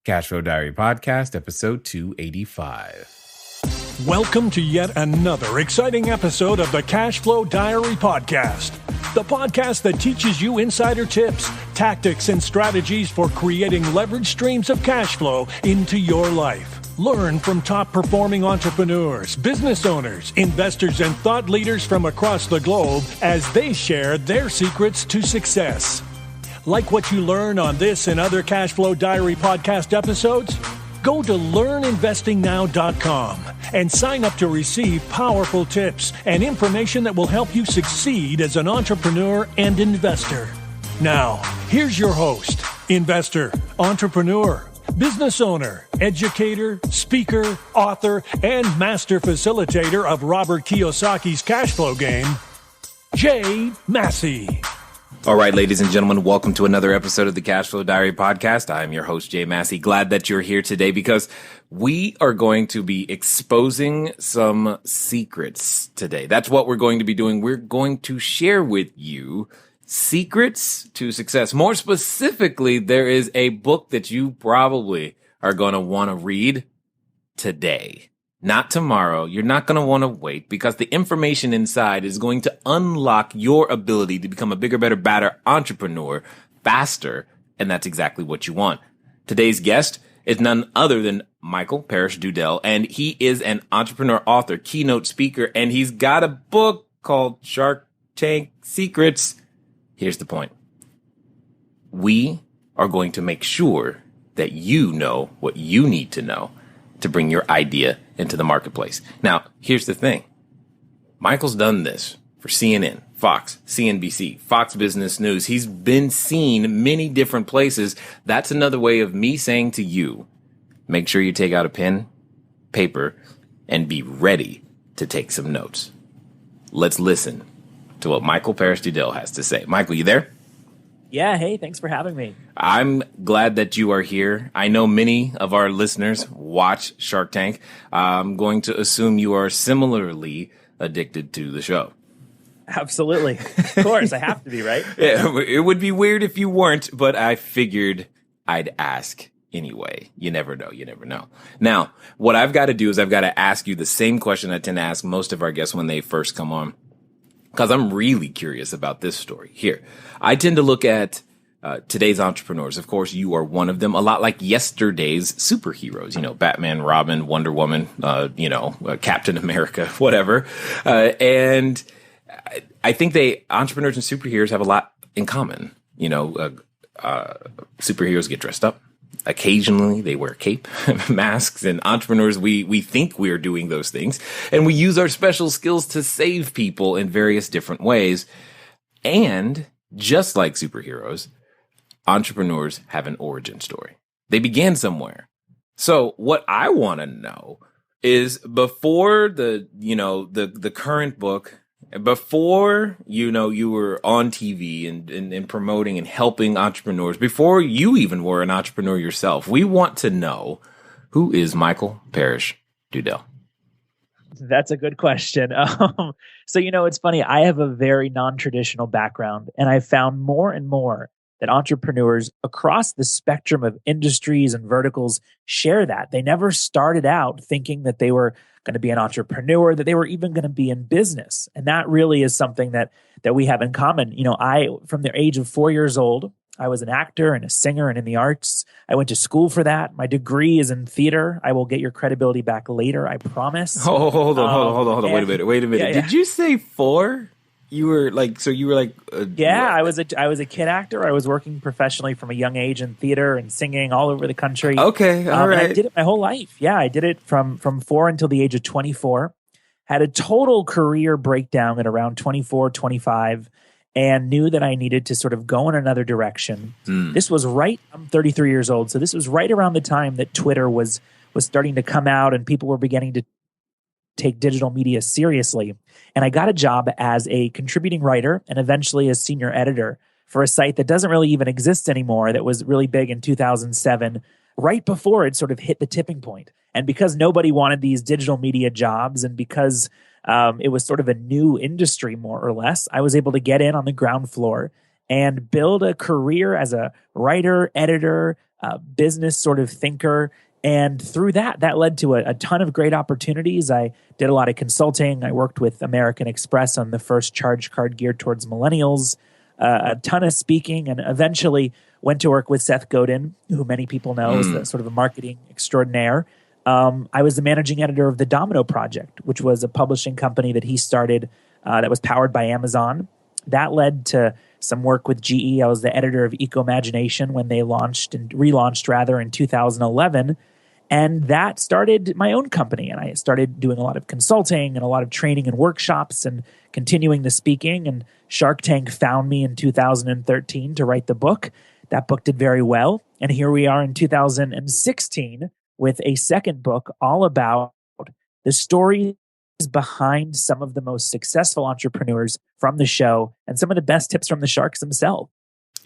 CashFlow Diary Podcast, episode 285. Welcome to yet another exciting episode of the CashFlow Diary Podcast, the podcast that teaches you insider tips, tactics, and strategies for creating leverage streams of cash flow into your life. Learn from top-performing entrepreneurs, business owners, investors, and thought leaders from across the globe as they share their secrets to success. Like what you learn on this and other CashFlow Diary podcast episodes? Go to learninvestingnow.com and sign up to receive powerful tips and information that will help you succeed as an entrepreneur and investor. Now, here's your host, investor, entrepreneur, business owner, educator, speaker, author, and master facilitator of Robert Kiyosaki's cash flow game, Jay Massey. All right, ladies and gentlemen, welcome to another episode of the CashFlow Diary Podcast. I'm your host, Jay Massey. Glad that you're here today because we are going to be exposing some secrets today. That's what we're going to be doing. We're going to share with you secrets to success. More specifically, there is a book that you probably are going to want to read today. Not tomorrow. You're not going to want to wait because the information inside is going to unlock your ability to become a bigger, better, badder entrepreneur faster. And that's exactly what you want. Today's guest is none other than Micheal Parrish DuDell. And he is an entrepreneur, author, keynote speaker, and he's got a book called Shark Tank Secrets. Here's the point. We are going to make sure that you know what you need to know to bring your idea into the marketplace. Now, here's the thing. Micheal's done this for CNN, Fox, CNBC, Fox Business News. He's been seen many different places. That's another way of me saying to you, make sure you take out a pen, paper, and be ready to take some notes. Let's listen to what Micheal Parrish DuDell has to say. Micheal, you there? Yeah, hey, thanks for having me. I'm glad that you are here. I know many of our listeners watch Shark Tank. I'm going to assume you are similarly addicted to the show. Absolutely. Of course, I have to be, right? Yeah, it would be weird if you weren't, but I figured I'd ask anyway. You never know. You never know. Now, what I've got to do is I've got to ask you the same question I tend to ask most of our guests when they first come on, because I'm really curious about this story here. I tend to look at today's entrepreneurs. Of course, you are one of them, a lot like yesterday's superheroes, you know, Batman, Robin, Wonder Woman, Captain America, whatever. And I think entrepreneurs and superheroes have a lot in common. You know, superheroes get dressed up. Occasionally, they wear cape, masks, and entrepreneurs, we think we're doing those things. And we use our special skills to save people in various different ways. And just like superheroes, entrepreneurs have an origin story. They began somewhere. So what I want to know is before the current book, before, you were on TV and promoting and helping entrepreneurs, before you even were an entrepreneur yourself, we want to know, who is Micheal Parrish DuDell? That's a good question. So, it's funny. I have a very non-traditional background, and I found more and more that entrepreneurs across the spectrum of industries and verticals share that. They never started out thinking that they were going to be an entrepreneur, that they were even going to be in business. And that really is something that we have in common. From the age of 4 years old, I was an actor and a singer and in the arts. I went to school for that. My degree is in theater. I will get your credibility back later, I promise. Oh, hold on. Wait a minute. Yeah. Did you say 4? I was a kid actor. I was working professionally from a young age in theater and singing all over the country. Okay, all right. I did it my whole life. Yeah, I did it from 4 until the age of 24. Had a total career breakdown at around 24, 25, and knew that I needed to sort of go in another direction. This was I'm 33 years old, so this was right around the time that Twitter was starting to come out and people were beginning to take digital media seriously. And I got a job as a contributing writer and eventually as senior editor for a site that doesn't really even exist anymore, that was really big in 2007, right before it sort of hit the tipping point. And because nobody wanted these digital media jobs, and because it was sort of a new industry, more or less, I was able to get in on the ground floor and build a career as a writer, editor, business sort of thinker. And through that led to a ton of great opportunities. I did a lot of consulting. I worked with American Express on the first charge card geared towards millennials, a ton of speaking, and eventually went to work with Seth Godin, who many people know is the sort of a marketing extraordinaire. I was the managing editor of the Domino Project, which was a publishing company that he started that was powered by Amazon. That led to some work with GE. I was the editor of Eco-Imagination when they relaunched in 2011. And that started my own company. And I started doing a lot of consulting and a lot of training and workshops and continuing the speaking. And Shark Tank found me in 2013 to write the book. That book did very well. And here we are in 2016 with a second book all about the stories behind some of the most successful entrepreneurs from the show and some of the best tips from the sharks themselves.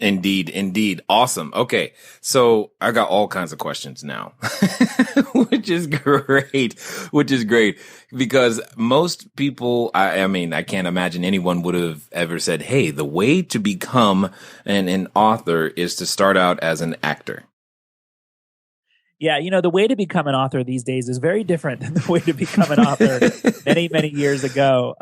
Indeed. Awesome. Okay. So I got all kinds of questions now, which is great because most people, I mean, I can't imagine anyone would have ever said, hey, the way to become an author is to start out as an actor. Yeah, the way to become an author these days is very different than the way to become an author many years ago.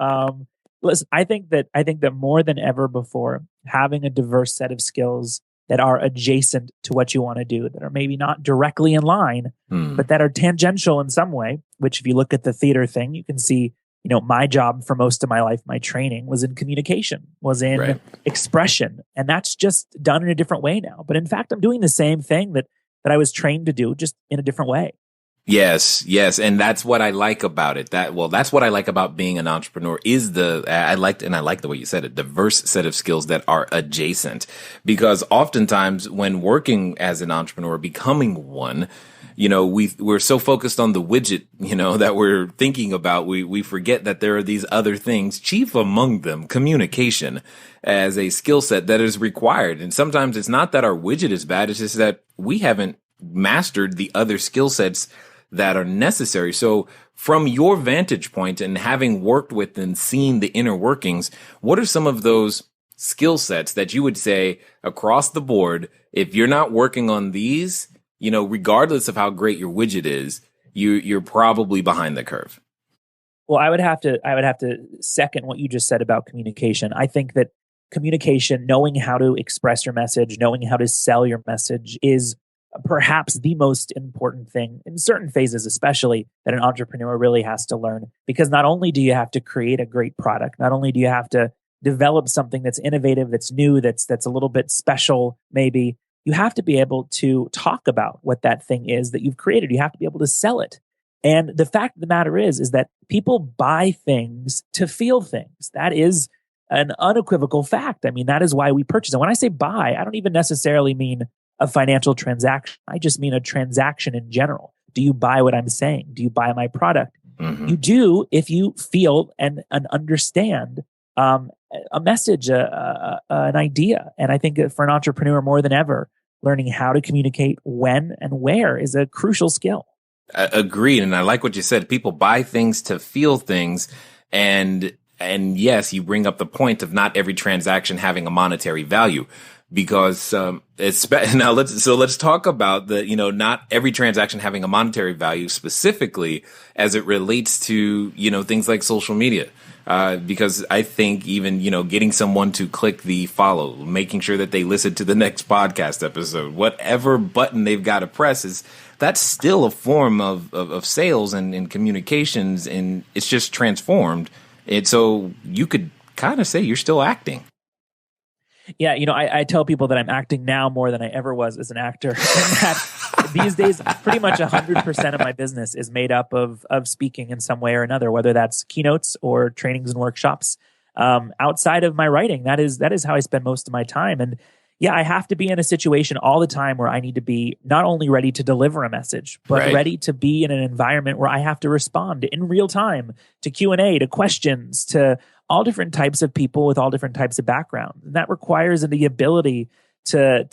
Listen, I think that more than ever before, having a diverse set of skills that are adjacent to what you want to do, that are maybe not directly in line, but that are tangential in some way, which if you look at the theater thing, you can see, my job for most of my life, my training was in communication, was in expression. And that's just done in a different way now. But in fact, I'm doing the same thing that I was trained to do, just in a different way. Yes. And that's what I like about it. That's what I like about being an entrepreneur is I like the way you said it, diverse set of skills that are adjacent, because oftentimes when working as an entrepreneur, becoming one, we're so focused on the widget, that we're thinking about. We forget that there are these other things, chief among them, communication as a skill set that is required. And sometimes it's not that our widget is bad. It's just that we haven't mastered the other skill sets that are necessary. So from your vantage point and having worked with and seen the inner workings, what are some of those skill sets that you would say across the board, if you're not working on these, regardless of how great your widget is, you're probably behind the curve? Well, I would have to second what you just said about communication. I think that communication, knowing how to express your message, knowing how to sell your message is perhaps the most important thing in certain phases, especially that an entrepreneur really has to learn. Because not only do you have to create a great product, not only do you have to develop something that's innovative, that's new, that's a little bit special, maybe, you have to be able to talk about what that thing is that you've created. You have to be able to sell it. And the fact of the matter is that people buy things to feel things. That is an unequivocal fact. I mean, that is why we purchase. And when I say buy, I don't even necessarily mean a financial transaction. I just mean a transaction in general. Do you buy what I'm saying? Do you buy my product? Mm-hmm. You do if you feel and understand a message, an idea. And I think that for an entrepreneur more than ever, learning how to communicate when and where is a crucial skill. Agreed. And I like what you said. People buy things to feel things. And yes, you bring up the point of not every transaction having a monetary value. Because let's talk about not every transaction having a monetary value, specifically as it relates to things like social media. Because I think even getting someone to click the follow, making sure that they listen to the next podcast episode, whatever button they've got to press, that's still a form of sales and communications, and it's just transformed. And so you could kind of say you're still acting. Yeah, I tell people that I'm acting now more than I ever was as an actor. And that these days, pretty much 100% of my business is made up of speaking in some way or another, whether that's keynotes or trainings and workshops. Outside of my writing, that is how I spend most of my time. And yeah, I have to be in a situation all the time where I need to be not only ready to deliver a message, but ready to be in an environment where I have to respond in real time to Q&A, to questions, to all different types of people with all different types of background. And that requires the ability to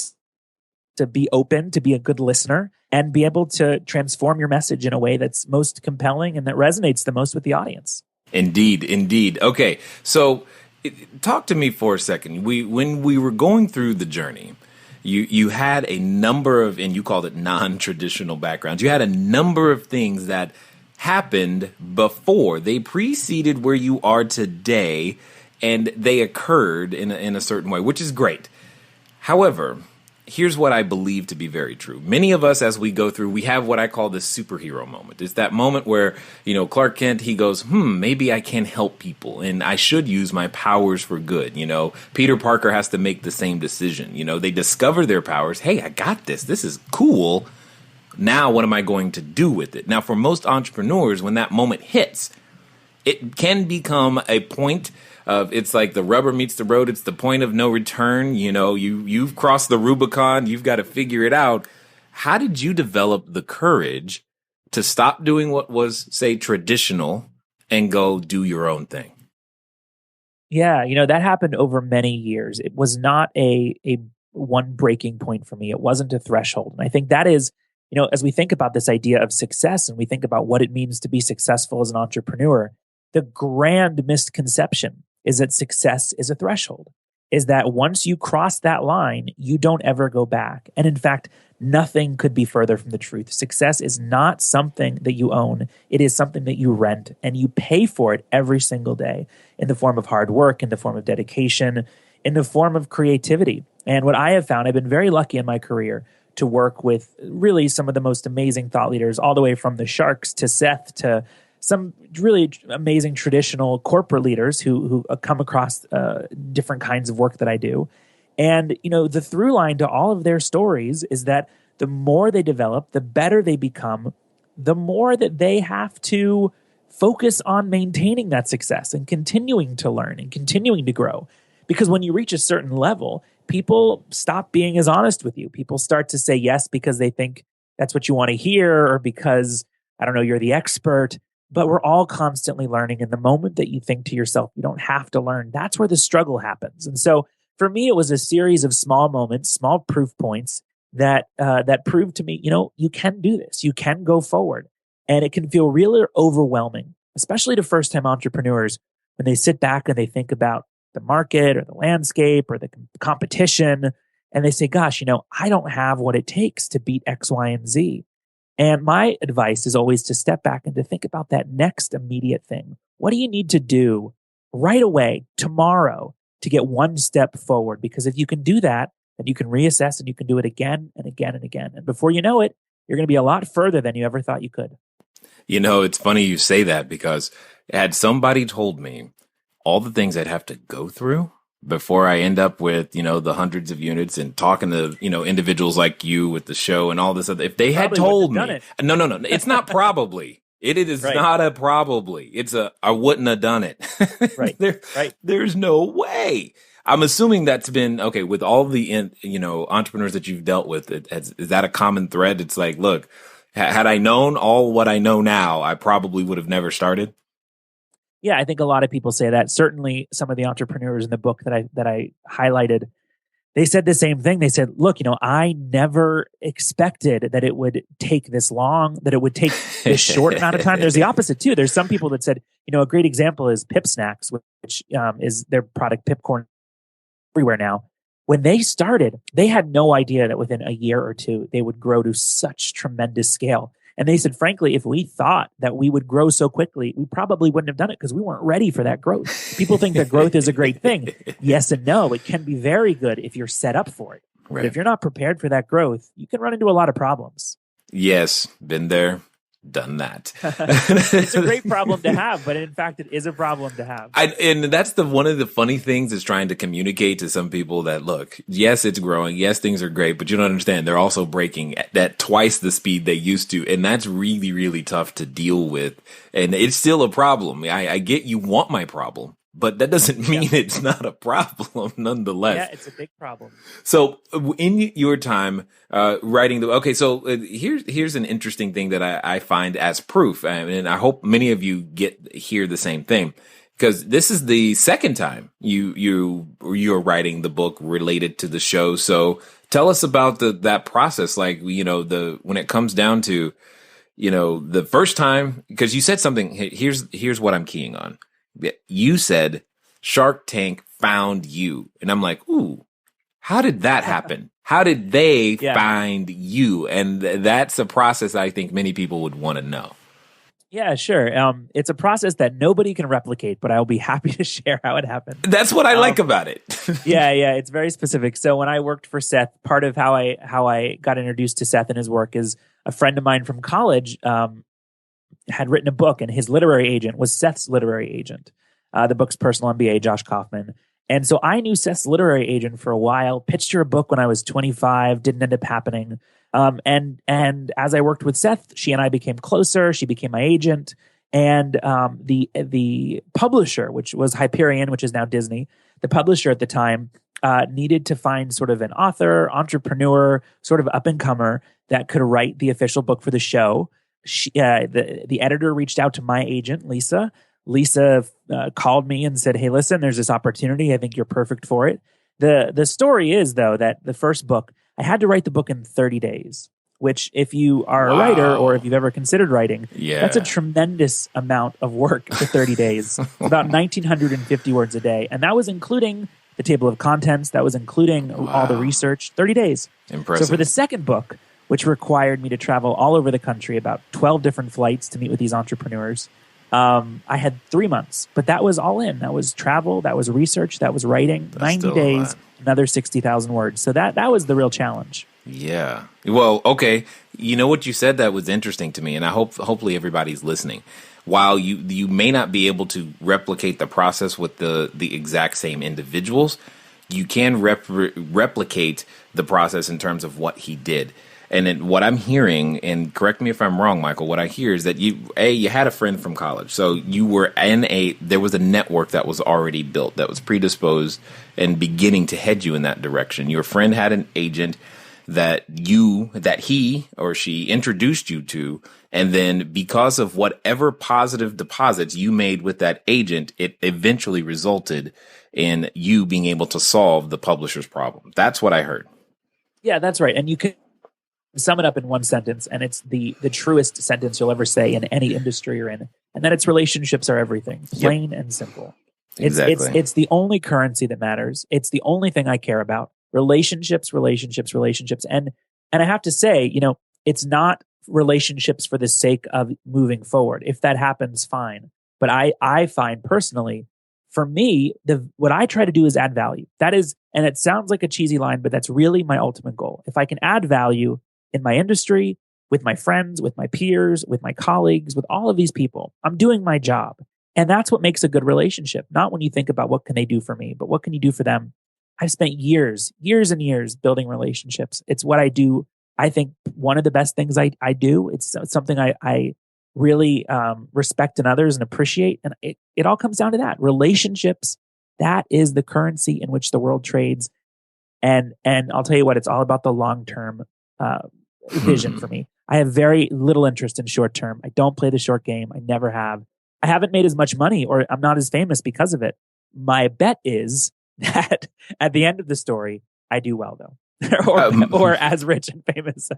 be open, to be a good listener, and be able to transform your message in a way that's most compelling and that resonates the most with the audience. Indeed. Okay, so talk to me for a second. When we were going through the journey, you had a number of, and you called it non-traditional backgrounds. You had a number of things that happened before. They preceded where you are today, and they occurred in a certain way, which is great. However, here's what I believe to be very true. Many of us, as we go through, we have what I call the superhero moment. It's that moment where, Clark Kent, he goes, maybe I can help people and I should use my powers for good. Peter Parker has to make the same decision. They discover their powers. Hey, I got this. This is cool. Now, what am I going to do with it? Now, for most entrepreneurs, when that moment hits, it can become a point of, it's like the rubber meets the road. It's the point of no return. You've crossed the Rubicon. You've got to figure it out. How did you develop the courage to stop doing what was, say, traditional and go do your own thing? Yeah, that happened over many years. It was not a one breaking point for me. It wasn't a threshold. And I think that is, as we think about this idea of success and we think about what it means to be successful as an entrepreneur, the grand misconception is that success is a threshold, is that once you cross that line, you don't ever go back. And in fact, nothing could be further from the truth. Success is not something that you own. It is something that you rent, and you pay for it every single day in the form of hard work, in the form of dedication, in the form of creativity. And what I have found, I've been very lucky in my career to work with really some of the most amazing thought leaders, all the way from the Sharks to Seth to some really amazing traditional corporate leaders who come across different kinds of work that I do. And, the through line to all of their stories is that the more they develop, the better they become, the more that they have to focus on maintaining that success and continuing to learn and continuing to grow. Because when you reach a certain level, people stop being as honest with you. People start to say yes because they think that's what you want to hear, or because, I don't know, you're the expert. But we're all constantly learning. And the moment that you think to yourself, you don't have to learn, that's where the struggle happens. And so for me, it was a series of small moments, small proof points that proved to me, you can do this. You can go forward. And it can feel really overwhelming, especially to first-time entrepreneurs when they sit back and they think about the market or the landscape or the competition. And they say, gosh, I don't have what it takes to beat X, Y, and Z. And my advice is always to step back and to think about that next immediate thing. What do you need to do right away, tomorrow, to get one step forward? Because if you can do that, then you can reassess and you can do it again and again and again. And before you know it, you're going to be a lot further than you ever thought you could. It's funny you say that, because had somebody told me all the things I'd have to go through before I end up with, the hundreds of units and talking to, individuals like you with the show and all this other, if they had told me, no, it's not probably, it is right. Not a probably, it's I wouldn't have done it. Right. Right. There's no way. I'm assuming that's been, okay, with all the, entrepreneurs that you've dealt with, is that a common thread? It's like, look, had I known all what I know now, I probably would have never started. Yeah, I think a lot of people say that. Certainly some of the entrepreneurs in the book that I highlighted, they said the same thing. They said, look, I never expected that it would take this long, that it would take this short amount of time. There's the opposite too. There's some people that said, a great example is Pip Snacks, which is their product, Pipcorn, everywhere now. When they started, they had no idea that within a year or two, they would grow to such tremendous scale. And they said, frankly, if we thought that we would grow so quickly, we probably wouldn't have done it because we weren't ready for that growth. People think that growth is a great thing. Yes and no. It can be very good if you're set up for it. Right. But if you're not prepared for that growth, you can run into a lot of problems. Yes, been there, done that. It's a great problem to have, but in fact, it is a problem to have. And that's one of the funny things is trying to communicate to some people that, look, yes, it's growing. Yes, things are great, but you don't understand. They're also breaking at twice the speed they used to. And that's really, really tough to deal with. And it's still a problem. I get you want my problem, but that doesn't mean it's not a problem nonetheless. Yeah, it's a big problem. So in your time writing here's an interesting thing that I find as proof, and I hope many of you hear the same thing, because this is the second time you're writing the book related to the show. So tell us about that process, like, when it comes down to, the first time, because you said something, here's what I'm keying on. You said Shark Tank found you. And I'm like, ooh, how did that happen? How did they Yeah. find you? And that's a process I think many people would want to know. Yeah, sure. It's a process that nobody can replicate, but I'll be happy to share how it happened. That's what I like about it. Yeah, it's very specific. So when I worked for Seth, part of how I got introduced to Seth and his work is a friend of mine from college had written a book, and his literary agent was Seth's literary agent. The book's Personal MBA, Josh Kaufman. And so I knew Seth's literary agent for a while, pitched her a book when I was 25, didn't end up happening. And as I worked with Seth, she and I became closer. She became my agent. And the publisher, which was Hyperion, which is now Disney, the publisher at the time needed to find sort of an author, entrepreneur, sort of up-and-comer that could write the official book for the show. The editor reached out to my agent, Lisa. Lisa called me and said, "Hey, listen, there's this opportunity. I think you're perfect for it." The story is, though, that the first book, I had to write the book in 30 days, which if you are a writer or if you've ever considered writing, that's a tremendous amount of work for 30 days. About 1,950 words a day. And that was including the table of contents. That was including all the research. 30 days. Impressive. So for the second book, which required me to travel all over the country, about 12 different flights to meet with these entrepreneurs, I had 3 months, but that was all in. That was travel, that was research, that was writing. That's 90 days, another 60,000 words. So that was the real challenge. Yeah. Well, okay. You know what you said that was interesting to me, and I hopefully everybody's listening. While you may not be able to replicate the process with the exact same individuals, you can replicate the process in terms of what he did. And then what I'm hearing, and correct me if I'm wrong, Michael, what I hear is that you had a friend from college. So you were there was a network that was already built, that was predisposed and beginning to head you in that direction. Your friend had an agent that he or she introduced you to. And then because of whatever positive deposits you made with that agent, it eventually resulted in you being able to solve the publisher's problem. That's what I heard. Yeah, that's right. And you can sum it up in one sentence, and it's the truest sentence you'll ever say in any industry you're in, and that it's relationships are everything, plain and simple. Exactly. It's the only currency that matters. It's the only thing I care about. Relationships. And I have to say, it's not relationships for the sake of moving forward. If that happens, fine. But I find personally, for me, what I try to do is add value. That is, and it sounds like a cheesy line, but that's really my ultimate goal. If I can add value in my industry, with my friends, with my peers, with my colleagues, with all of these people, I'm doing my job. And that's what makes a good relationship. Not when you think about what can they do for me, but what can you do for them? I've spent years and years building relationships. It's what I do. I think one of the best things I do. It's something I really respect in others and appreciate. And it all comes down to that. Relationships, that is the currency in which the world trades. And I'll tell you what, it's all about the long-term vision for me. I have very little interest in short term. I don't play the short game. I never have. I haven't made as much money, or I'm not as famous because of it. My bet is that at the end of the story, I do well though, or as rich and famous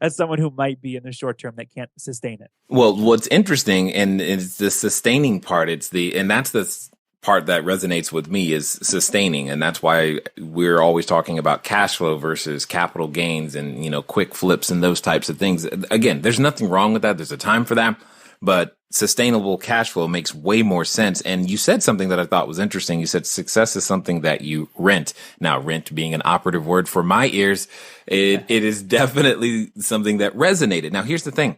as someone who might be in the short term that can't sustain it. Well, what's interesting and it's the sustaining part. And that's the part that resonates with me is sustaining. And that's why we're always talking about cash flow versus capital gains and, quick flips and those types of things. Again, there's nothing wrong with that. There's a time for that, but sustainable cash flow makes way more sense. And you said something that I thought was interesting. You said success is something that you rent. Now, rent being an operative word for my ears, it is definitely something that resonated. Now, here's the thing.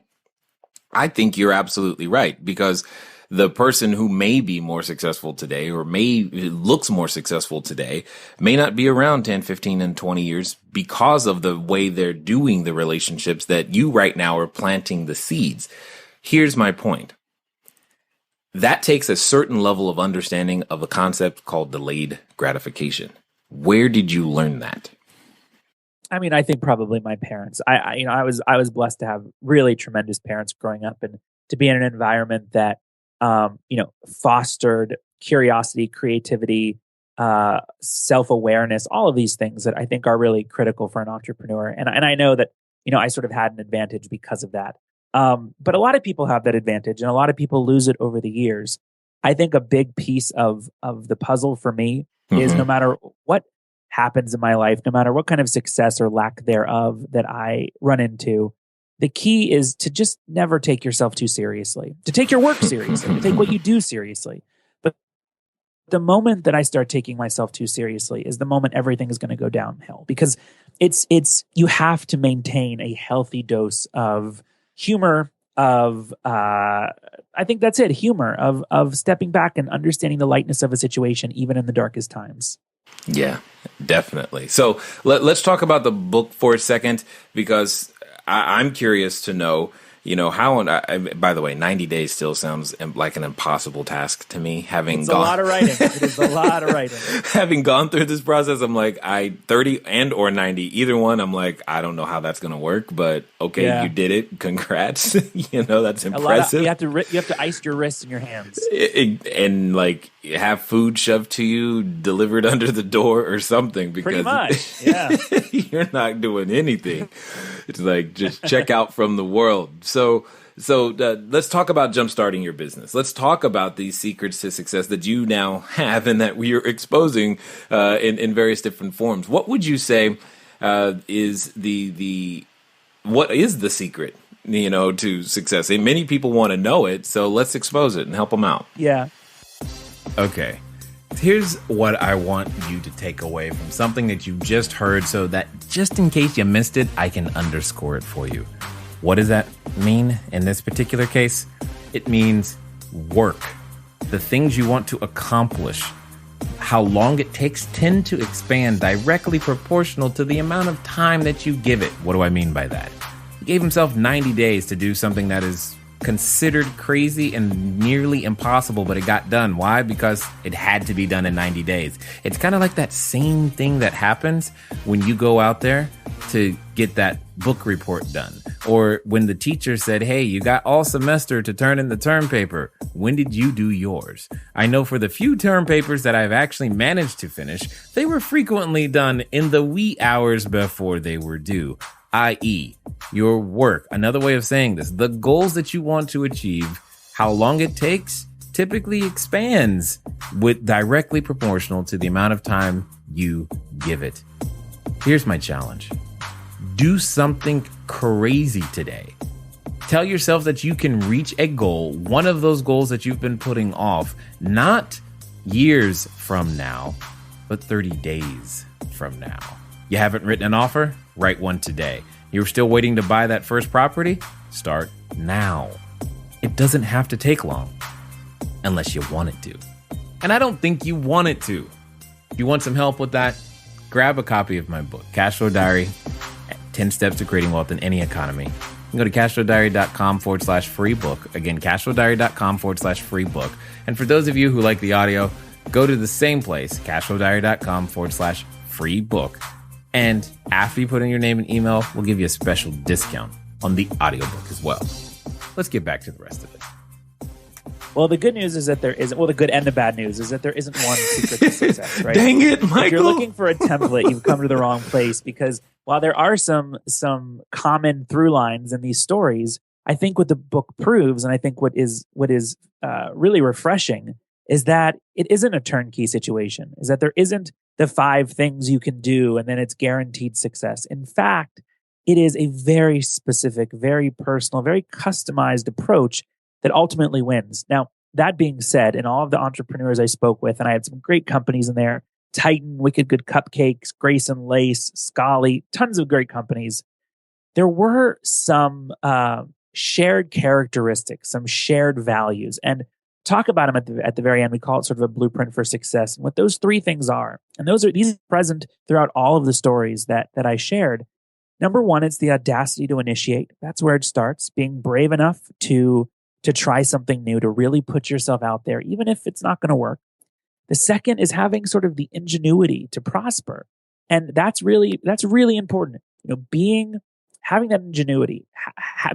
I think you're absolutely right, because the person who may be more successful today or looks more successful today may not be around 10, 15, and 20 years because of the way they're doing the relationships that you right now are planting the seeds. Here's my point. That takes a certain level of understanding of a concept called delayed gratification. Where did you learn that? I mean, I think probably my parents. I was blessed to have really tremendous parents growing up and to be in an environment that fostered curiosity, creativity, self-awareness, all of these things that I think are really critical for an entrepreneur. And I know that, I sort of had an advantage because of that. But a lot of people have that advantage and a lot of people lose it over the years. I think a big piece of the puzzle for me is no matter what happens in my life, no matter what kind of success or lack thereof that I run into, the key is to just never take yourself too seriously, to take your work seriously, to take what you do seriously. But the moment that I start taking myself too seriously is the moment everything is going to go downhill, because you have to maintain a healthy dose of humor, of I think that's it, humor, of stepping back and understanding the lightness of a situation, even in the darkest times. Yeah, definitely. So let's talk about the book for a second, because I'm curious to know, how, by the way, 90 days still sounds like an impossible task to me. It's a lot of writing. It is a lot of writing. Having gone through this process, I'm like, 30 and or 90, either one, I'm like, I don't know how that's going to work, but okay, You did it. Congrats. That's impressive. You have to ice your wrists and your hands. And like have food shoved to you, delivered under the door or something, because pretty much, yeah. You're not doing anything. It's like, just check out from the world. So let's talk about jumpstarting your business. Let's talk about these secrets to success that you now have and that we are exposing in various different forms. What would you say is what is the secret, to success? And many people want to know it, so let's expose it and help them out. Yeah. Okay. Here's what I want you to take away from something that you just heard, so that just in case you missed it, I can underscore it for you. What does that mean in this particular case? It means work. The things you want to accomplish, how long it takes, tend to expand directly proportional to the amount of time that you give it. What do I mean by that? He gave himself 90 days to do something that is considered crazy and nearly impossible, but it got done. Why? Because it had to be done in 90 days. It's kind of like that same thing that happens when you go out there to get that book report done, or when the teacher said, hey, you got all semester to turn in the term paper. When did you do yours? I know for the few term papers that I've actually managed to finish, they were frequently done in the wee hours before they were due, i.e., your work. Another way of saying this, the goals that you want to achieve, how long it takes, typically expands with directly proportional to the amount of time you give it. Here's my challenge. Do something crazy today. Tell yourself that you can reach a goal, one of those goals that you've been putting off, not years from now, but 30 days from now. You haven't written an offer? Write one today. You're still waiting to buy that first property? Start now. It doesn't have to take long, unless you want it to. And I don't think you want it to. If you want some help with that, grab a copy of my book, CashFlow Diary, 10 Steps to Creating Wealth in Any Economy. You can go to CashFlowDiary.com/free book. Again, CashFlowDiary.com/free book. And for those of you who like the audio, go to the same place, CashFlowDiary.com/free book. And after you put in your name and email, we'll give you a special discount on the audiobook as well. Let's get back to the rest of it. Well, the good news is that there isn't. Well, the good and the bad news is that there isn't one secret to success, right? Dang it, Michael! If you're looking for a template, you've come to the wrong place, because while there are some common through lines in these stories, I think what the book proves, and I think what is really refreshing, is that it isn't a turnkey situation. Is that there isn't the 5 things you can do and then it's guaranteed success. In fact, it is a very specific, very personal, very customized approach that ultimately wins. Now, that being said, in all of the entrepreneurs I spoke with, and I had some great companies in there, Titan, Wicked Good Cupcakes, Grace and Lace, Scully, tons of great companies. There were some shared characteristics, some shared values, and talk about them at the very end. We call it sort of a blueprint for success, and what those 3 things are. And these are present throughout all of the stories that I shared. Number 1, it's the audacity to initiate. That's where it starts, being brave enough to try something new, to really put yourself out there, even if it's not going to work. The second is having sort of the ingenuity to prosper. And that's really important. Having that ingenuity,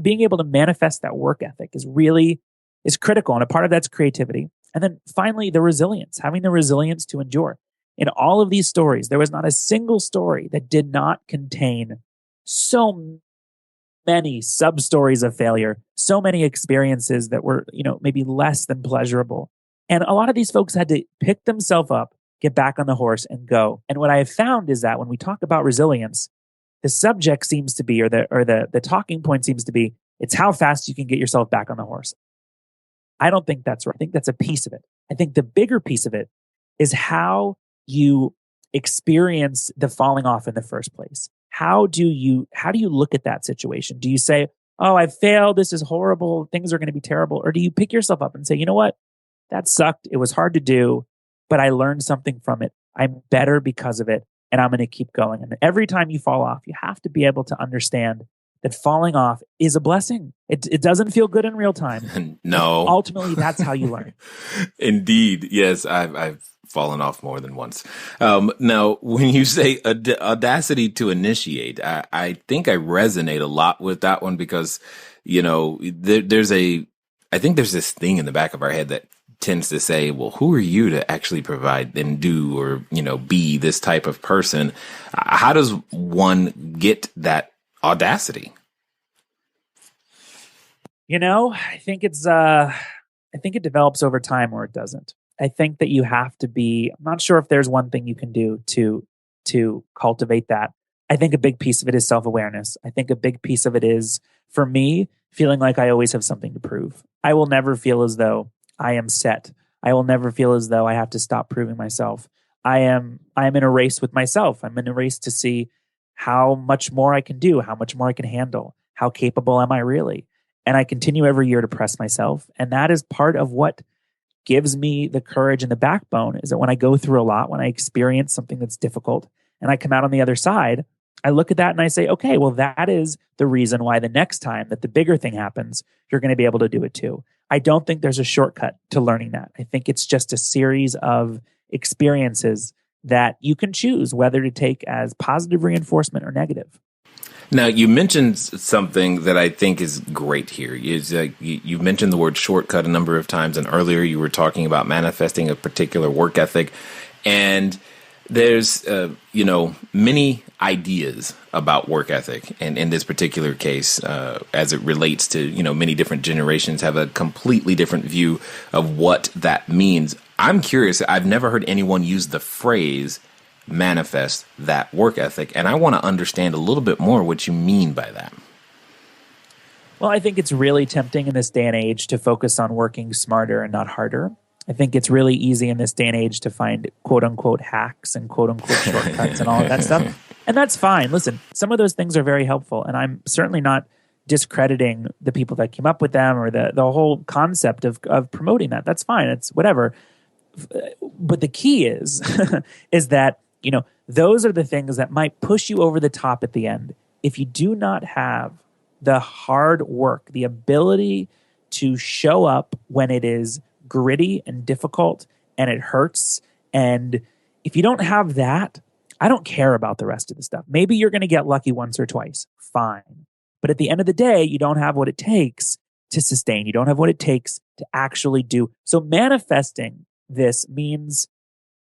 being able to manifest that work ethic is critical. And a part of that's creativity. And then finally, the resilience, having the resilience to endure. In all of these stories, there was not a single story that did not contain so many sub-stories of failure, so many experiences that were, maybe less than pleasurable. And a lot of these folks had to pick themselves up, get back on the horse and go. And what I have found is that when we talk about resilience, the subject seems to be, or the talking point seems to be, it's how fast you can get yourself back on the horse. I don't think that's right. I think that's a piece of it. I think the bigger piece of it is how you experience the falling off in the first place. How do you look at that situation? Do you say, oh, I failed, this is horrible, things are going to be terrible? Or do you pick yourself up and say, you know what? That sucked. It was hard to do, but I learned something from it. I'm better because of it, and I'm going to keep going. And every time you fall off, you have to be able to understand that falling off is a blessing. It doesn't feel good in real time. No. Ultimately, that's how you learn. Indeed. Yes, I've fallen off more than once. Now, when you say audacity to initiate, I think I resonate a lot with that one because, I think there's this thing in the back of our head that tends to say, well, who are you to actually provide and do or, be this type of person? How does one get that audacity? I think it develops over time or it doesn't. I think that you have to be, I'm not sure if there's one thing you can do to cultivate that. I think a big piece of it is self-awareness. I think a big piece of it is, for me, feeling like I always have something to prove. I will never feel as though I am set. I will never feel as though I have to stop proving myself. I am in a race with myself. I'm in a race to see how much more I can do, how much more I can handle, how capable am I really? And I continue every year to press myself. And that is part of what gives me the courage and the backbone, is that when I go through a lot, when I experience something that's difficult and I come out on the other side, I look at that and I say, okay, well, that is the reason why the next time that the bigger thing happens, you're going to be able to do it too. I don't think there's a shortcut to learning that. I think it's just a series of experiences that you can choose whether to take as positive reinforcement or negative. Now, you mentioned something that I think is great here. You mentioned the word shortcut a number of times, and earlier you were talking about manifesting a particular work ethic. And there's, many ideas about work ethic. And in this particular case, as it relates to, many different generations have a completely different view of what that means. I'm curious. I've never heard anyone use the phrase manifest that work ethic. And I want to understand a little bit more what you mean by that. Well, I think it's really tempting in this day and age to focus on working smarter and not harder. I think it's really easy in this day and age to find quote unquote hacks and quote unquote shortcuts and all of that stuff. And that's fine. Listen, some of those things are very helpful. And I'm certainly not discrediting the people that came up with them or the whole concept of promoting that. That's fine. It's whatever. But the key is, is that, those are the things that might push you over the top at the end. If you do not have the hard work, the ability to show up when it is gritty and difficult and it hurts, and if you don't have that, I don't care about the rest of the stuff. Maybe you're going to get lucky once or twice. Fine. But at the end of the day, you don't have what it takes to sustain. You don't have what it takes to actually do. So manifesting this means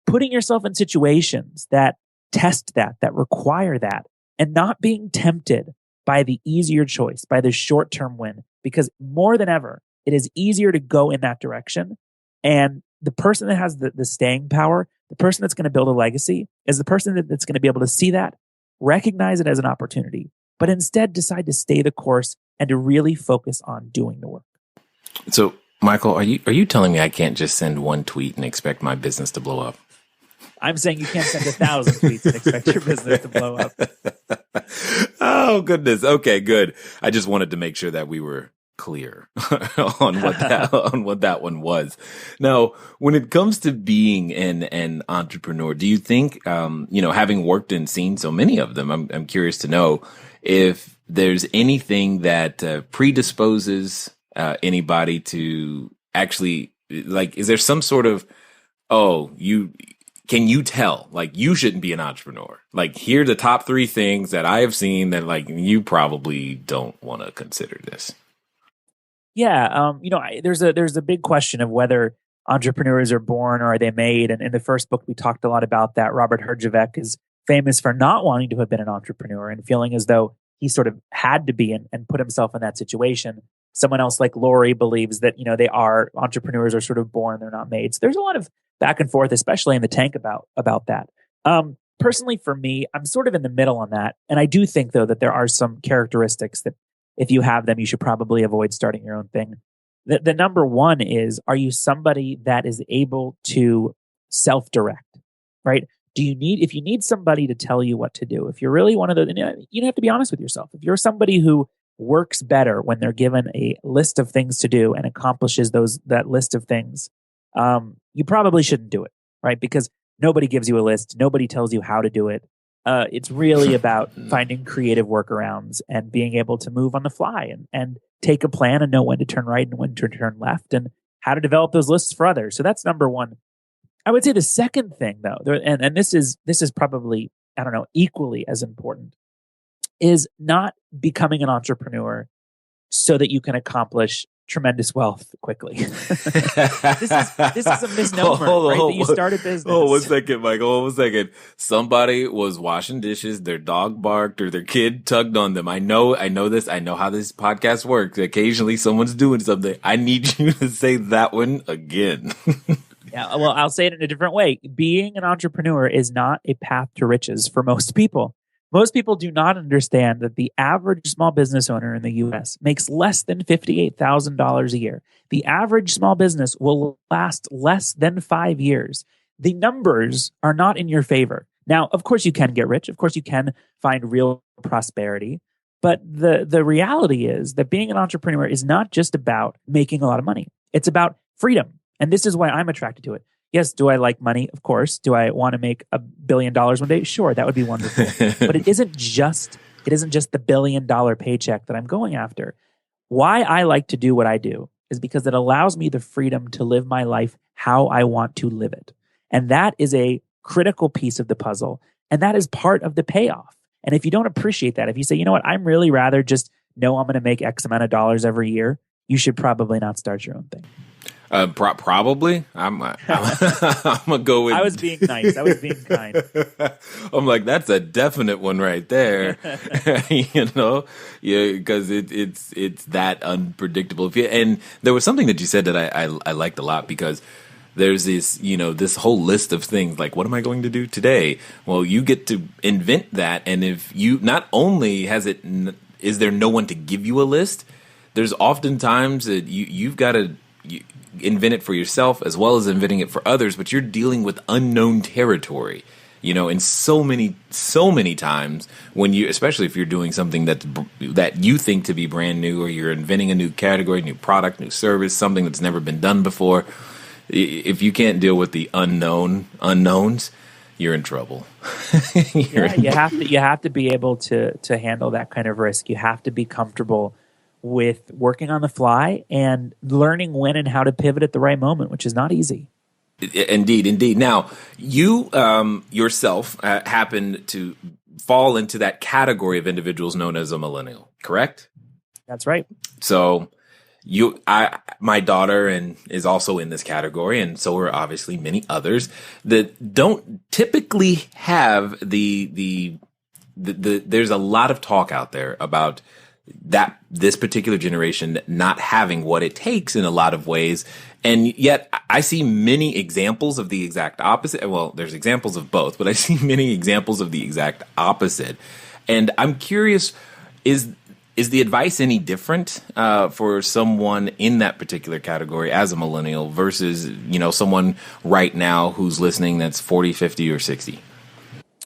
putting yourself in situations that test that require that, and not being tempted by the easier choice, by the short-term win, because more than ever, it is easier to go in that direction. And the person that has the staying power, the person that's going to build a legacy, is the person that's going to be able to see that, recognize it as an opportunity, but instead decide to stay the course and to really focus on doing the work. So, Michael, are you telling me I can't just send one tweet and expect my business to blow up? I'm saying you can't send 1,000 tweets and expect your business to blow up. Oh, goodness. Okay, good. I just wanted to make sure that we were clear on what that one was. Now, when it comes to being an entrepreneur, do you think, having worked and seen so many of them, I'm curious to know if there's anything that predisposes anybody to actually, is there some sort of, can you tell, you shouldn't be an entrepreneur? Here are the top 3 things that I have seen that, you probably don't want to consider this. Yeah. There's a big question of whether entrepreneurs are born or are they made. And in the first book, we talked a lot about that. Robert Herjavec is famous for not wanting to have been an entrepreneur and feeling as though he sort of had to be and put himself in that situation. Someone else like Lori believes that, they are entrepreneurs are sort of born, they're not made. So there's a lot of back and forth, especially in the tank about that. Personally, for me, I'm sort of in the middle on that. And I do think, though, that there are some characteristics that if you have them, you should probably avoid starting your own thing. The number one is, are you somebody that is able to self-direct, right? If you need somebody to tell you what to do, if you're really one of those, you have to be honest with yourself. If you're somebody who works better when they're given a list of things to do and accomplishes that list of things, you probably shouldn't do it, right? Because nobody gives you a list. Nobody tells you how to do it. It's really about finding creative workarounds and being able to move on the fly and take a plan and know when to turn right and when to turn left and how to develop those lists for others. So that's number one. I would say the second thing, though, and this is probably, I don't know, equally as important, is not becoming an entrepreneur so that you can accomplish tremendous wealth quickly. This is a misnomer, right? That you start a business. Oh, 1 second, Michael. 1 second. Somebody was washing dishes, their dog barked, or their kid tugged on them. I know this. I know how this podcast works. Occasionally someone's doing something. I need you to say that one again. Yeah, well, I'll say it in a different way. Being an entrepreneur is not a path to riches for most people. Most people do not understand that the average small business owner in the U.S. makes less than $58,000 a year. The average small business will last less than 5 years. The numbers are not in your favor. Now, of course, you can get rich. Of course, you can find real prosperity. But the reality is that being an entrepreneur is not just about making a lot of money. It's about freedom. And this is why I'm attracted to it. Yes, do I like money? Of course. Do I want to make $1 billion one day? Sure, that would be wonderful. But it isn't just the $1 billion paycheck that I'm going after. Why I like to do what I do is because it allows me the freedom to live my life how I want to live it. And that is a critical piece of the puzzle. And that is part of the payoff. And if you don't appreciate that, if you say, you know what, I'm really rather just know I'm going to make X amount of dollars every year, you should probably not start your own thing. Probably. I'm gonna go with. I was being nice. I was being kind. I'm like, that's a definite one right there. Because it's that unpredictable. And there was something that you said that I liked a lot, because there's this, this whole list of things like, what am I going to do today? Well, you get to invent that, and if you not only is there no one to give you a list, there's oftentimes that you've got to invent it for yourself as well as inventing it for others, but you're dealing with unknown territory, and so many times when especially if you're doing something that you think to be brand new, or you're inventing a new category, new product, new service, something that's never been done before, if you can't deal with the unknowns, you're in trouble. You have to be able to handle that kind of risk. You have to be comfortable with working on the fly and learning when and how to pivot at the right moment, which is not easy. Indeed. Now, you yourself happen to fall into that category of individuals known as a millennial, correct? That's right. So my daughter is also in this category, and so are obviously many others that don't typically have the there's a lot of talk out there about this particular generation not having what it takes in a lot of ways. And yet I see many examples of the exact opposite. Well, there's examples of both, but I see many examples of the exact opposite. And I'm curious, is the advice any different for someone in that particular category as a millennial versus, someone right now who's listening that's 40, 50, or 60?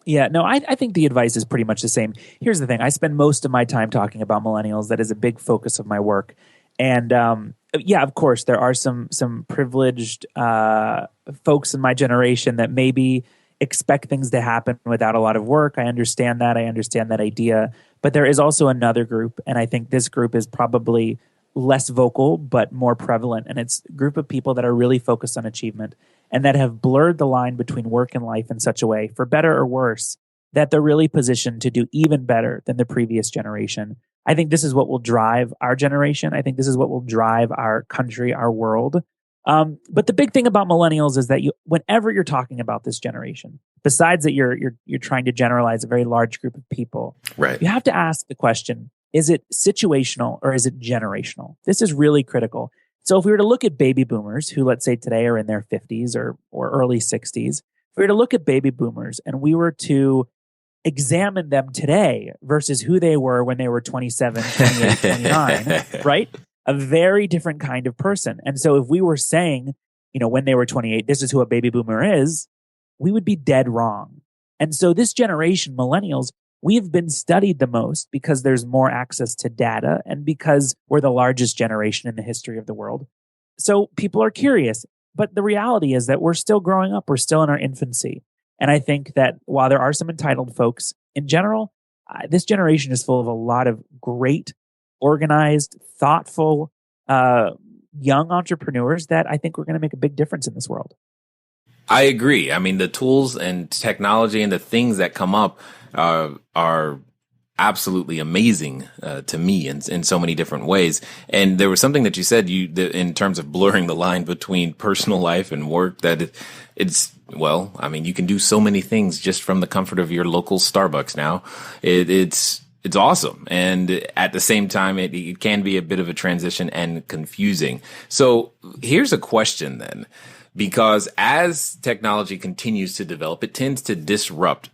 Yeah, no, I think the advice is pretty much the same. Here's the thing. I spend most of my time talking about millennials. That is a big focus of my work. And of course, there are some privileged folks in my generation that maybe expect things to happen without a lot of work. I understand that. I understand that idea. But there is also another group, and I think this group is probably less vocal but more prevalent. And it's a group of people that are really focused on achievement and that have blurred the line between work and life in such a way, for better or worse, that they're really positioned to do even better than the previous generation. I think this is what will drive our generation. I think this is what will drive our country, our world. But the big thing about millennials is that whenever you're talking about this generation, besides that you're trying to generalize a very large group of people, right, you have to ask the question, Is it situational or is it generational? This is really critical. So if we were to look at baby boomers who, let's say today are in their 50s or early 60s, if we were to look at baby boomers and we were to examine them today versus who they were when they were 27, 28, 29, right? A very different kind of person. And so if we were saying, when they were 28, this is who a baby boomer is, we would be dead wrong. And so this generation, millennials, we've been studied the most because there's more access to data and because we're the largest generation in the history of the world. So people are curious, but the reality is that we're still growing up. We're still in our infancy. And I think that while there are some entitled folks, in general, this generation is full of a lot of great, organized, thoughtful, young entrepreneurs that I think we're going to make a big difference in this world. I agree. I mean, the tools and technology and the things that come up are absolutely amazing to me in so many different ways. And there was something that you said in terms of blurring the line between personal life and work, that you can do so many things just from the comfort of your local Starbucks now. It's awesome. And at the same time, it can be a bit of a transition and confusing. So here's a question then, because as technology continues to develop, it tends to disrupt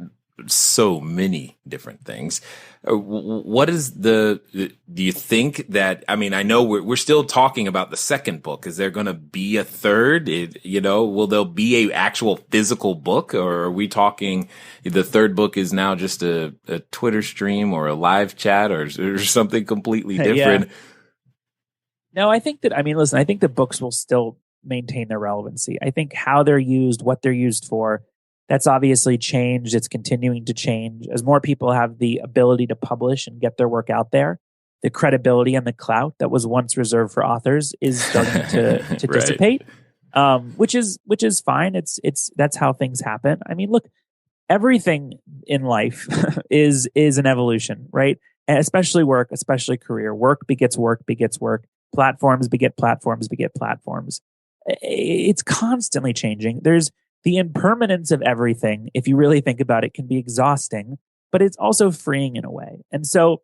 so many different things. What is do you think that, I mean, I know we're still talking about the second book. Is there going to be a third? Will there be a actual physical book, or are we talking the third book is now just a Twitter stream or a live chat or something completely different? Yeah. No, I think that, I think the books will still maintain their relevancy. I think how they're used, what they're used for, that's obviously changed. It's continuing to change. As more people have the ability to publish and get their work out there, the credibility and the clout that was once reserved for authors is starting to Right. dissipate, which is fine. That's how things happen. I mean, look, everything in life is an evolution, right? And especially work, especially career. Work begets work, begets work. Platforms beget platforms, beget platforms. It's constantly changing. There's the impermanence of everything, if you really think about it, can be exhausting, but it's also freeing in a way. And so,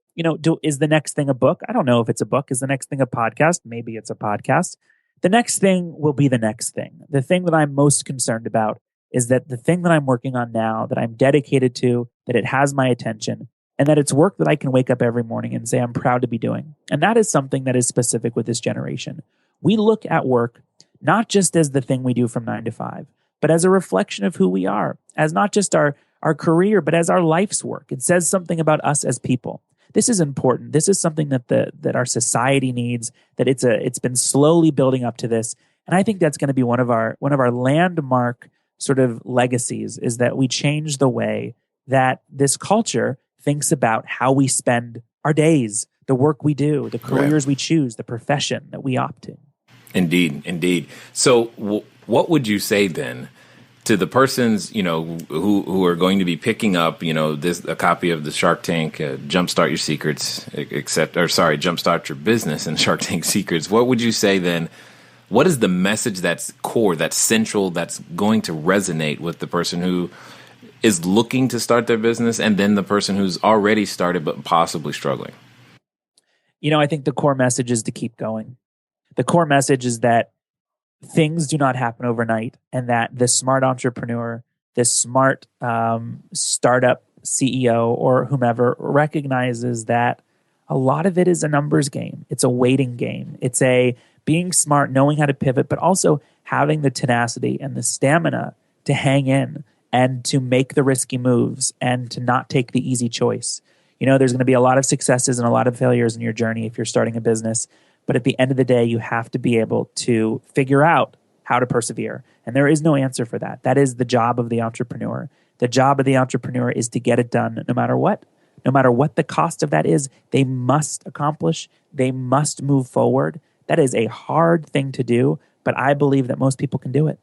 is the next thing a book? I don't know if it's a book. Is the next thing a podcast? Maybe it's a podcast. The next thing will be the next thing. The thing that I'm most concerned about is that the thing that I'm working on now, that I'm dedicated to, that it has my attention, and that it's work that I can wake up every morning and say I'm proud to be doing. And that is something that is specific with this generation. We look at work not just as the thing we do from 9 to 5, but as a reflection of who we are, as not just our career, but as our life's work. It says something about us as people. This is important. This is something that our society needs, that it's been slowly building up to this. And I think that's going to be one of our landmark sort of legacies, is that we change the way that this culture thinks about how we spend our days, the work we do, the careers we choose, the profession that we opt to. Indeed. So what would you say then to the persons, who are going to be picking up, a copy of the Shark Tank, Jumpstart Your Secrets, Jumpstart Your Business and Shark Tank Secrets? What would you say then? What is the message that's core, that's central, that's going to resonate with the person who is looking to start their business, and then the person who's already started but possibly struggling? I think the core message is to keep going. The core message is that things do not happen overnight, and that the smart entrepreneur, the smart startup CEO or whomever recognizes that a lot of it is a numbers game. It's a waiting game. It's a being smart, knowing how to pivot, but also having the tenacity and the stamina to hang in and to make the risky moves and to not take the easy choice. There's going to be a lot of successes and a lot of failures in your journey if you're starting a business. But at the end of the day, you have to be able to figure out how to persevere. And there is no answer for that. That is the job of the entrepreneur. The job of the entrepreneur is to get it done no matter what. No matter what the cost of that is, they must accomplish. They must move forward. That is a hard thing to do, but I believe that most people can do it.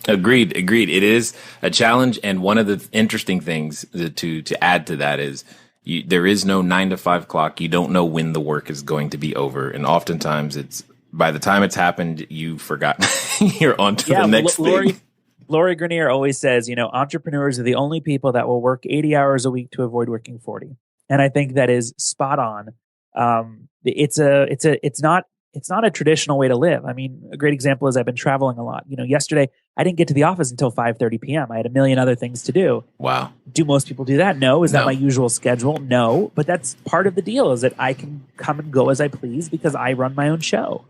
Agreed. It is a challenge. And one of the interesting things to add to that is, there is no 9 to 5 clock. You don't know when the work is going to be over. And oftentimes it's, by the time it's happened, you've forgotten. You're on to the next thing. Lori Grenier always says, entrepreneurs are the only people that will work 80 hours a week to avoid working 40. And I think that is spot on. It's not a traditional way to live. I mean, a great example is I've been traveling a lot. Yesterday I didn't get to the office until 5:30 p.m. I had a million other things to do. Wow. Do most people do that? No. Is that my usual schedule? No. But that's part of the deal, is that I can come and go as I please because I run my own show.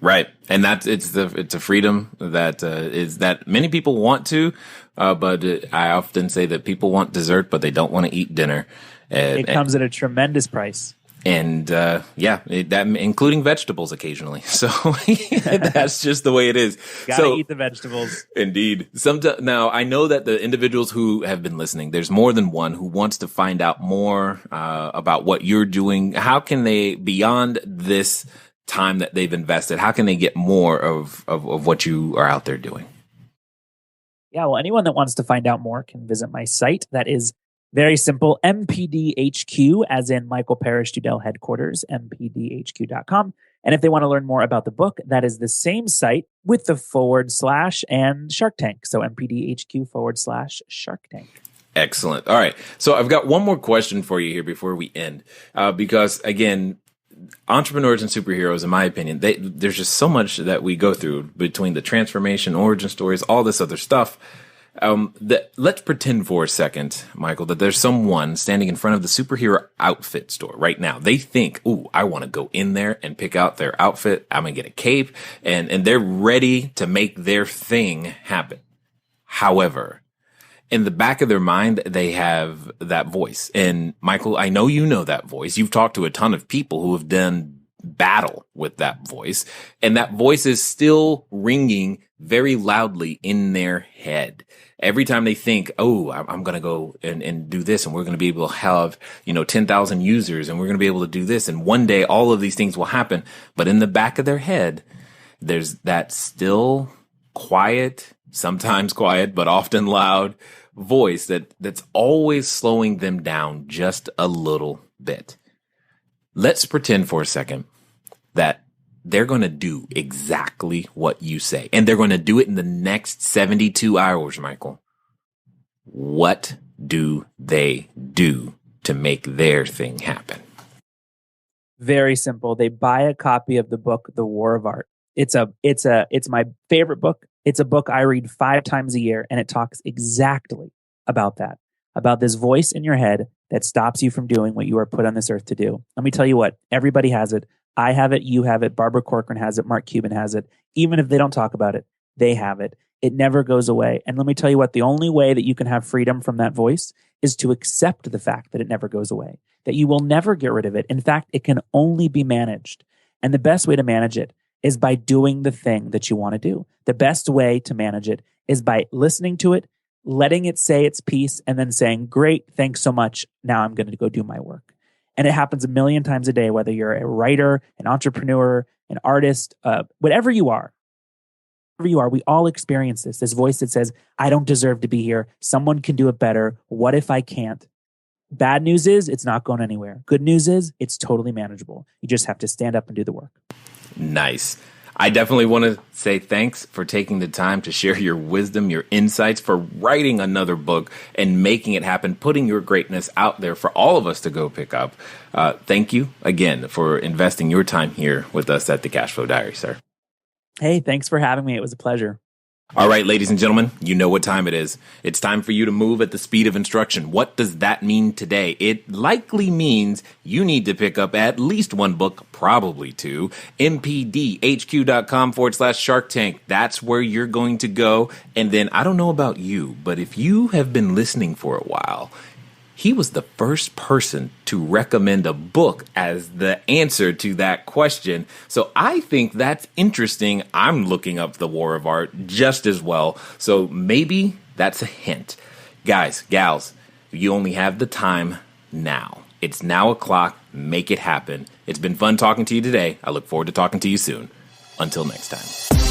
Right. And it's a freedom that is that many people want to, but I often say that people want dessert, but they don't want to eat dinner. It comes at a tremendous price. And that including vegetables occasionally. So that's just the way it is. Gotta eat the vegetables. Indeed. Now, I know that the individuals who have been listening, there's more than one who wants to find out more about what you're doing. How can they, beyond this time that they've invested, how can they get more of what you are out there doing? Yeah, well, anyone that wants to find out more can visit my site. That is very simple, MPDHQ, as in Micheal Parrish DuDell headquarters, mpdhq.com. And if they want to learn more about the book, that is the same site with the / and Shark Tank. So mpdhq / Shark Tank. Excellent. All right. So I've got one more question for you here before we end, because again, entrepreneurs and superheroes, in my opinion, there's just so much that we go through between the transformation, origin stories, all this other stuff. Let's pretend for a second, Micheal, that there's someone standing in front of the superhero outfit store right now. They think, "Ooh, I want to go in there and pick out their outfit. I'm going to get a cape," and they're ready to make their thing happen. However, in the back of their mind, they have that voice. And Micheal, I know you know that voice. You've talked to a ton of people who have done battle with that voice, and that voice is still ringing very loudly in their head. Every time they think, "Oh, I'm going to go and do this, and we're going to be able to have, 10,000 users, and we're going to be able to do this. And one day all of these things will happen." But in the back of their head, there's that still quiet, sometimes quiet, but often loud voice that's always slowing them down just a little bit. Let's pretend for a second that they're going to do exactly what you say, and they're going to do it in the next 72 hours, Micheal. What do they do to make their thing happen? Very simple. They buy a copy of the book, The War of Art. It's my favorite book. It's a book I read 5 times a year, and it talks exactly about that, about this voice in your head that stops you from doing what you are put on this earth to do. Let me tell you what, everybody has it. I have it, you have it, Barbara Corcoran has it, Mark Cuban has it. Even if they don't talk about it, they have it. It never goes away. And let me tell you what, the only way that you can have freedom from that voice is to accept the fact that it never goes away, that you will never get rid of it. In fact, it can only be managed. And the best way to manage it is by doing the thing that you want to do. The best way to manage it is by listening to it, letting it say its piece, and then saying, "Great, thanks so much. Now I'm going to go do my work." And it happens a million times a day, whether you're a writer, an entrepreneur, an artist, whatever you are, we all experience this voice that says, "I don't deserve to be here. Someone can do it better. What if I can't?" Bad news is it's not going anywhere. Good news is it's totally manageable. You just have to stand up and do the work. Nice. I definitely want to say thanks for taking the time to share your wisdom, your insights, for writing another book and making it happen, putting your greatness out there for all of us to go pick up. Thank you again for investing your time here with us at the Cashflow Diary, sir. Hey, thanks for having me. It was a pleasure. All right, ladies and gentlemen, you know what time it is. It's time for you to move at the speed of instruction. What does that mean today? It likely means you need to pick up at least one book, probably 2, mpdhq.com / Shark Tank. That's where you're going to go. And then I don't know about you, but if you have been listening for a while, he was the first person to recommend a book as the answer to that question. So I think that's interesting. I'm looking up The War of Art just as well. So maybe that's a hint. Guys, gals, you only have the time now. It's now o'clock. Make it happen. It's been fun talking to you today. I look forward to talking to you soon. Until next time.